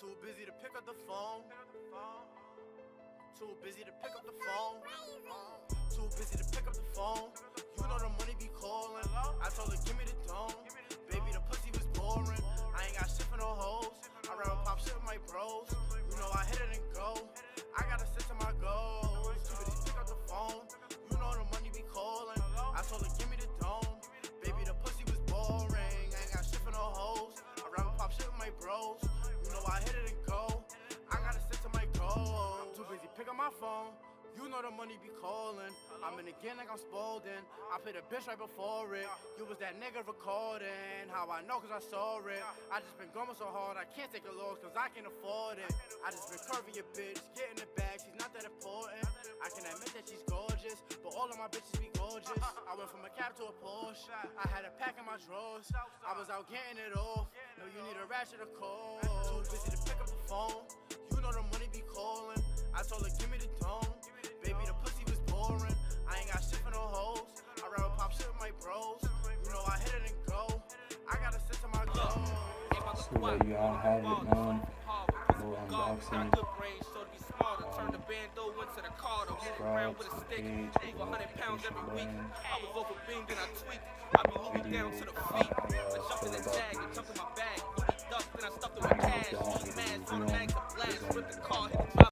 Too busy to pick up the phone. Too busy to pick up the phone. Too busy to pick up the phone. You know the money be calling. I told her, give me the dome. Baby, the pussy was boring. I ain't got shit for no hoes. I rather pop shit with my bros. You know I hit it and go. I gotta stick to my goals. Too busy to pick up the phone. You know the money be calling. I told her, give me the dome. Baby, the pussy was boring. I ain't got shit for no hoes. I rather pop shit with my bros. You know I hit it and go. I gotta stick to my goals. Too busy pick up my phone. You know the money be calling. I'm in again like I'm Spalding. I played a bitch right before it. You was that nigga recording. How I know cause I saw it. I just been going so hard I can't take a loss cause I can't afford it. I just been curving your bitch, getting the bag, she's not that important. I can admit that she's gorgeous, but all of my bitches be gorgeous. I went from a cab to a Porsche. I had a pack in my drawers. I was out getting it off. No, you need a ratchet or call. Too busy to pick up the phone. You know the money be calling. I told her give me the dome. Baby, the pussy was boring. I ain't got shit for no hoes. I rather pop shit with my bros. You know I hit it and go. I gotta stick to my goals. So there you all have it, man. Little unboxing. Turn the bando into the Carter. Move around with a stick. Move 100 pounds every week. I was over being, then I tweaked. I be moving down to the feet. I jumped in the jag and jumped in my bag. Ducked, then I stuffed it with cash. Mad, automatic to blast. Rip the car, hit the